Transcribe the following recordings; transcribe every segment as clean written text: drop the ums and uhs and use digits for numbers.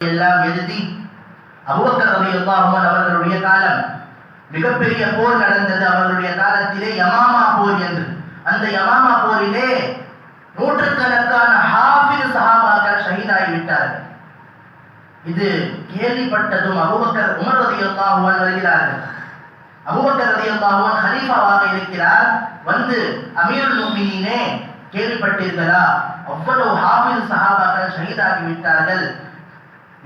எல்லாம் எழுதி அபூபக்கர் ரலியல்லாஹு அன்ஹு அவர்களுடைய காலம் மிகப்பெரிய போர் நடந்தது. அவர்களுடைய காலத்திலே யமாமா போர் என்று. அந்த யமாமா போரிலே நூற்றுக்கணக்கான ஹாஃபிஸ் சஹாபாக்கள் ஷஹீதாகிவிட்டார்கள். இது கேள்விப்பட்டதும் அபூபக்கர் உமர் ரலியல்லாஹு அன்ஹு வருகிறார்கள். அபூபக்கர் ரலியல்லாஹு அன்ஹு ஹலீஃபாவாக இருக்கிறார். வந்து அமீருல் முஃமினீனே, கேள்விப்பட்டீர்களா? அவ்வளவு ஹாஃபிஸ் சஹாபாக்கள் ஷஹீதாகிவிட்டார்கள்.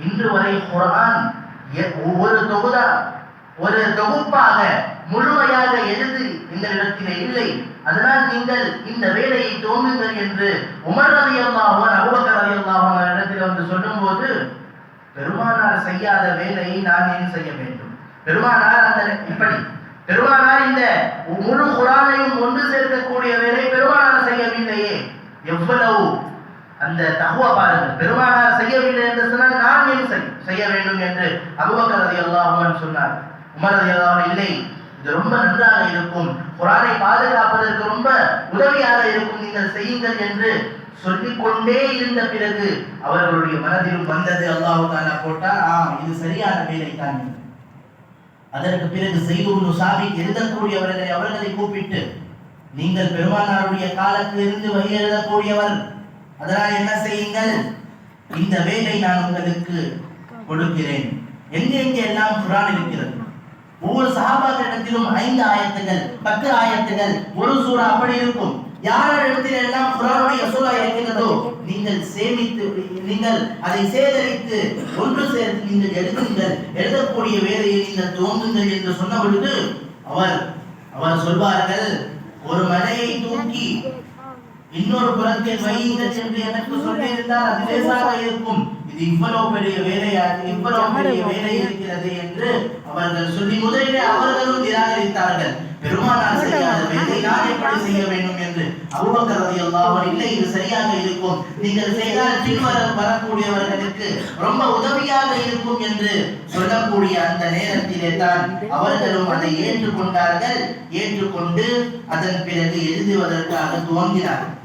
இன்று வரை குர்ஆன் ஒரு தொகுப்பாக முழுமையாக எழுதி இந்த இடத்திலே இல்லை. அதனால் நீங்கள் இந்த வேலையை தோன்றுங்கள் என்று உமர் ரலியல்லாஹு அன்ஹு அபூபக்கர் ரலியல்லாஹு அன்ஹு இடத்தில் வந்து சொல்லும்போது, பெருமானார் செய்யாத வேலையை நான் ஏன் செய்ய வேண்டும்? பெருமானார் இந்த முழு குர்ஆனையும் ஒன்று சேர்க்கக்கூடிய வேலை பெருமானார் செய்யவில்லையே, எவ்வளவு அந்த தஹ்வா பாருங்கள். பெருமானார் செய்யவில்லை என்று சொன்னால் நான் ஏன் செய்ய வேண்டும் என்று அபூபக்கர் ரலியல்லாஹு அன்ஹு சொன்னார். உமர் ரலியல்லாஹு அன்ஹு இல்லை, இது ரொம்ப நன்றாக இருக்கும், குர்ஆனை பாதுகாப்பதற்கு ரொம்ப உதவியாக இருக்கும், நீங்கள் செய்யுங்கள் என்று சொல்லிக்கொண்டே இருந்த பிறகு அவர்களுடைய மனதிலும் வந்தது, அல்லாஹ் தஆலா போட்டார், இது சரியான வேலை தான். அதற்கு பிறகு ஸைத் இப்னு சாபித் அவர்களை கூப்பிட்டு, நீங்கள் பெருமானாருடைய காலத்திலிருந்து வஹி எழுதக்கூடியவர், அதனால் என்ன செய்யுங்கள், இந்த வேலை நான் உங்களுக்கு கொடுக்கிறேன். எங்கே எல்லாம் குர்ஆன் இருக்கிறது. ஒவ்வொரு சஹாபாக்களிடத்திலும் 5 ஆயத்துகள் 10 ஆயத்துகள் ஒரு சூரா அப்படி இருக்கும். யாரிடத்தில் எல்லாம் குர்ஆனுடைய சூரா இருக்கிறதோ நீங்கள் நீங்கள் அதை சேகரித்து ஒன்று சேர்த்து நீங்கள் எழுதுங்கள், எழுதக்கூடிய வேலையை நீங்கள் துவங்குங்கள் என்று சொன்ன பொழுது அவர் சொல்வார்கள், ஒரு மலையை தூக்கி இன்னொரு புறத்தில் வையுங்கள் என்று எனக்கு சொல்லியிருந்தால் அது லேசாக இருக்கும். இது இவ்வளவு பெரிய வேலை இருக்கிறது என்று அவர்கள் சொல்லி முதலிலே அவர்களும் நிராகரித்தார்கள். பெருமானார் செய்யாத வேலை நான் எப்படி செய்ய வேண்டும் என்று. அபூபக்கர் ரலியல்லாஹு அன்ஹு, இல்லை, இது சரியாக இருக்கும், நீங்கள் செய்தால் வரக்கூடியவர்களுக்கு ரொம்ப உதவியாக இருக்கும் என்று சொல்லக்கூடிய அந்த நேரத்திலே தான் அவர்களும் அதை ஏற்றுக்கொண்டார்கள். ஏற்றுக்கொண்டு அதன் பிறகு எழுதுவதற்காக துவங்கினார்கள்.